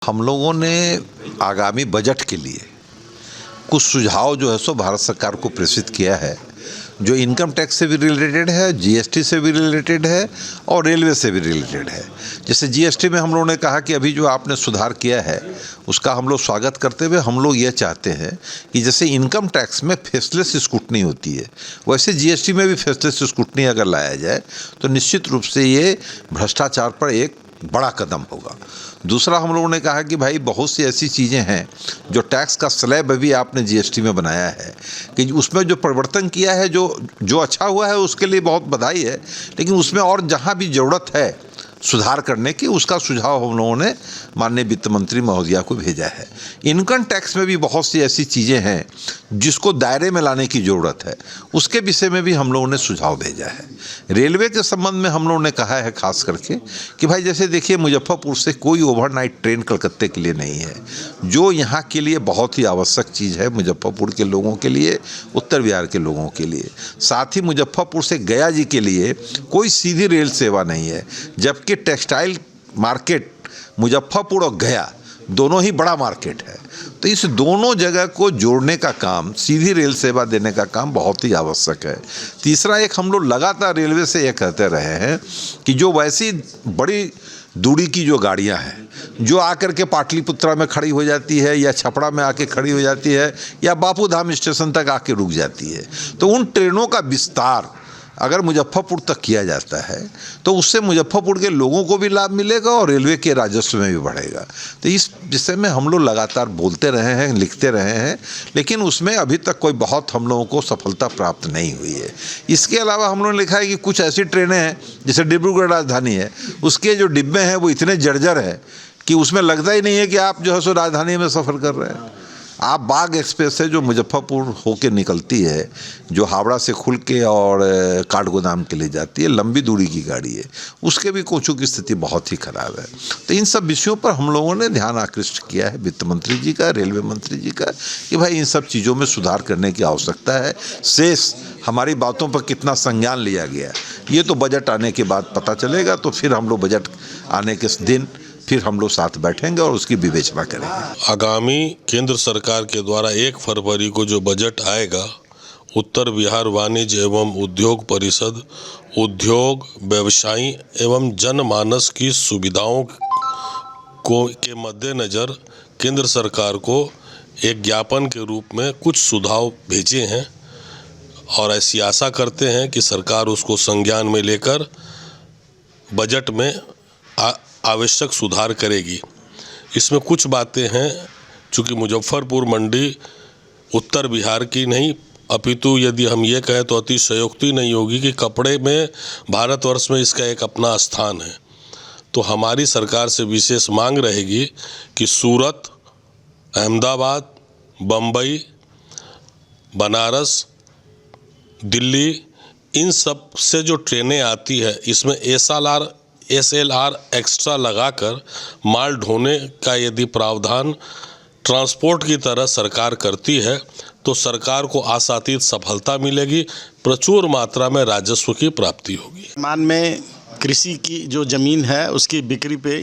हम लोगों ने आगामी बजट के लिए कुछ सुझाव जो है सो भारत सरकार को प्रेषित किया है, जो इनकम टैक्स से भी रिलेटेड है, जीएसटी से भी रिलेटेड है और रेलवे से भी रिलेटेड है। जैसे जीएसटी में हम लोगों ने कहा कि अभी जो आपने सुधार किया है उसका हम लोग स्वागत करते हुए हम लोग ये चाहते हैं कि जैसे इनकम टैक्स में फेसलेस स्क्रूटनी होती है, वैसे जीएसटी में भी फेसलेस स्क्रूटनी अगर लाया जाए तो निश्चित रूप से ये भ्रष्टाचार पर एक बड़ा कदम होगा। दूसरा, हम लोगों ने कहा कि भाई बहुत सी ऐसी चीज़ें हैं जो टैक्स का स्लैब अभी आपने जीएसटी में बनाया है कि उसमें जो परिवर्तन किया है, जो अच्छा हुआ है उसके लिए बहुत बधाई है, लेकिन उसमें और जहाँ भी ज़रूरत है सुधार करने की, उसका सुझाव हम लोगों ने माननीय वित्त मंत्री महोदया को भेजा है। इनकम टैक्स में भी बहुत सी ऐसी चीज़ें हैं जिसको दायरे में लाने की ज़रूरत है, उसके विषय में भी हम लोगों ने सुझाव भेजा है। रेलवे के संबंध में हम लोगों ने कहा है खास करके कि भाई जैसे देखिए, मुजफ्फरपुर से कोई ओवरनाइट ट्रेन कलकत्ते के लिए नहीं है, जो यहाँ के लिए बहुत ही आवश्यक चीज़ है, मुजफ्फरपुर के लोगों के लिए, उत्तर बिहार के लोगों के लिए। साथ ही मुजफ्फरपुर से गया जी के लिए कोई सीधी रेल सेवा नहीं है, जबकि टेक्सटाइल मार्केट मुजफ्फरपुर और गया दोनों ही बड़ा मार्केट है। तो इस दोनों जगह को जोड़ने का काम, सीधी रेल सेवा देने का काम बहुत ही आवश्यक है। तीसरा, एक हम लोग लगातार रेलवे से ये कहते रहे हैं कि जो वैसी बड़ी दूरी की जो गाड़ियां हैं जो आकर के पाटलिपुत्रा में खड़ी हो जाती है या छपरा में आके खड़ी हो जाती है या बापू धाम स्टेशन तक आके रुक जाती है, तो उन ट्रेनों का विस्तार अगर मुजफ्फरपुर तक किया जाता है तो उससे मुजफ्फरपुर के लोगों को भी लाभ मिलेगा और रेलवे के राजस्व में भी बढ़ेगा। तो इस विषय में हम लोग लगातार बोलते रहे हैं, लिखते रहे हैं, लेकिन उसमें अभी तक कोई बहुत हम लोगों को सफलता प्राप्त नहीं हुई है। इसके अलावा हम लोगों ने लिखा है कि कुछ ऐसी ट्रेनें हैं, जैसे डिब्रूगढ़ राजधानी है, उसके जो डिब्बे हैं वो इतने जर्जर है कि उसमें लगता ही नहीं है कि आप जो है सो राजधानी में सफ़र कर रहे हैं। आप बाग एक्सप्रेस से जो मुजफ्फरपुर होके निकलती है, जो हावड़ा से खुल के और काठगोदाम के लिए जाती है, लंबी दूरी की गाड़ी है, उसके भी कोचों की स्थिति बहुत ही खराब है। तो इन सब विषयों पर हम लोगों ने ध्यान आकृष्ट किया है वित्त मंत्री जी का, रेलवे मंत्री जी का, कि भाई इन सब चीज़ों में सुधार करने की आवश्यकता है। शेष हमारी बातों पर कितना संज्ञान लिया गया ये तो बजट आने के बाद पता चलेगा। तो फिर हम लोग बजट आने के दिन फिर हम लोग साथ बैठेंगे और उसकी विवेचना करेंगे। आगामी केंद्र सरकार के द्वारा 1 फरवरी को जो बजट आएगा, उत्तर बिहार वाणिज्य एवं उद्योग परिषद उद्योग, व्यवसायी एवं जनमानस की सुविधाओं के मद्देनज़र केंद्र सरकार को एक ज्ञापन के रूप में कुछ सुझाव भेजे हैं और ऐसी आशा करते हैं कि सरकार उसको संज्ञान में लेकर बजट में आवश्यक सुधार करेगी। इसमें कुछ बातें हैं, चूँकि मुजफ्फरपुर मंडी उत्तर बिहार की नहीं, अपितु यदि हम ये कहें तो अतिशयोक्ति नहीं होगी कि कपड़े में भारतवर्ष में इसका एक अपना स्थान है। तो हमारी सरकार से विशेष मांग रहेगी कि सूरत, अहमदाबाद, बम्बई, बनारस, दिल्ली, इन सब से जो ट्रेनें आती है, इसमें SLR एक्स्ट्रा लगाकर माल ढोने का यदि प्रावधान ट्रांसपोर्ट की तरह सरकार करती है तो सरकार को आशातीत सफलता मिलेगी, प्रचुर मात्रा में राजस्व की प्राप्ति होगी। वर्तमान में कृषि की जो ज़मीन है उसकी बिक्री पे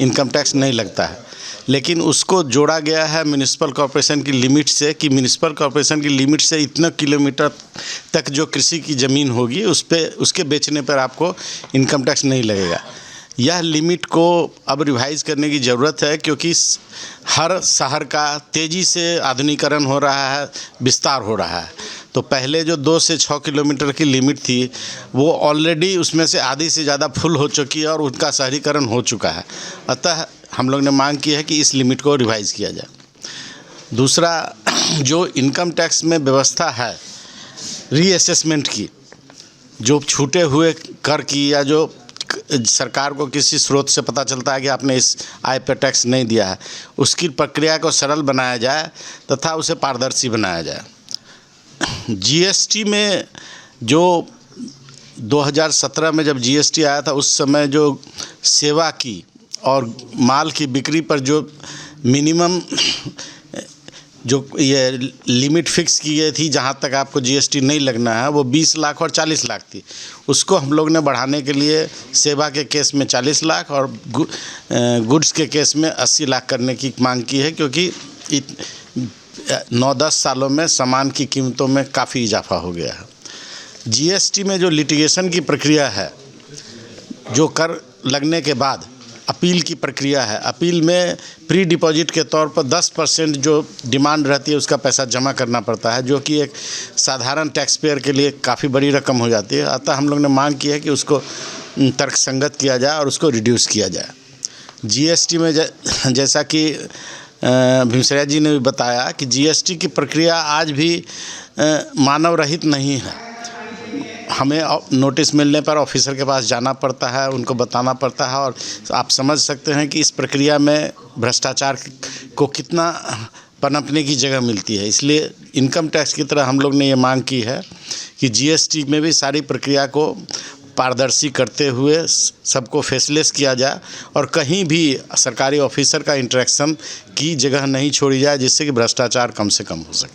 इनकम टैक्स नहीं लगता है, लेकिन उसको जोड़ा गया है म्युनिसिपल कॉरपोरेशन की लिमिट से कि म्युनिसिपल कॉरपोरेशन की लिमिट से इतना किलोमीटर तक जो कृषि की ज़मीन होगी उसके बेचने पर आपको इनकम टैक्स नहीं लगेगा। यह लिमिट को अब रिवाइज़ करने की ज़रूरत है, क्योंकि हर शहर का तेज़ी से आधुनिकीकरण हो रहा है, विस्तार हो रहा है। तो पहले जो 2 से 6 किलोमीटर की लिमिट थी वो ऑलरेडी उसमें से आधी से ज़्यादा फुल हो चुकी है और उनका शहरीकरण हो चुका है। अतः हम लोग ने मांग की है कि इस लिमिट को रिवाइज़ किया जाए। दूसरा, जो इनकम टैक्स में व्यवस्था है रीअसेसमेंट की, जो छूटे हुए कर की या जो सरकार को किसी स्रोत से पता चलता है कि आपने इस आय पर टैक्स नहीं दिया है, उसकी प्रक्रिया को सरल बनाया जाए तथा उसे पारदर्शी बनाया जाए। जीएसटी में जो 2017 में जब जीएसटी आया था उस समय जो सेवा की और माल की बिक्री पर जो मिनिमम जो ये लिमिट फिक्स की गई थी जहाँ तक आपको जीएसटी नहीं लगना है, वो 20 लाख और 40 लाख थी। उसको हम लोग ने बढ़ाने के लिए सेवा के केस में 40 लाख और गुड्स के केस में 80 लाख करने की मांग की है, क्योंकि 9-10 सालों में सामान की कीमतों में काफ़ी इजाफा हो गया है। जीएसटी में जो लिटिगेशन की प्रक्रिया है, जो कर लगने के बाद अपील की प्रक्रिया है, अपील में प्री डिपॉजिट के तौर पर 10% जो डिमांड रहती है उसका पैसा जमा करना पड़ता है, जो कि एक साधारण टैक्स पेयर के लिए काफ़ी बड़ी रकम हो जाती है। अतः हम लोग ने मांग की है कि उसको तर्कसंगत किया जाए और उसको रिड्यूस किया जाए। जीएसटी में जैसा कि भीमसैया जी ने भी बताया कि जीएसटी की प्रक्रिया आज भी मानव रहित नहीं है। हमें नोटिस मिलने पर ऑफिसर के पास जाना पड़ता है, उनको बताना पड़ता है, और आप समझ सकते हैं कि इस प्रक्रिया में भ्रष्टाचार को कितना पनपने की जगह मिलती है। इसलिए इनकम टैक्स की तरह हम लोग ने ये मांग की है कि जीएसटी में भी सारी प्रक्रिया को पारदर्शी करते हुए सबको फेसलेस किया जाए और कहीं भी सरकारी ऑफिसर का इंटरेक्शन की जगह नहीं छोड़ी जाए, जिससे कि भ्रष्टाचार कम से कम हो सके।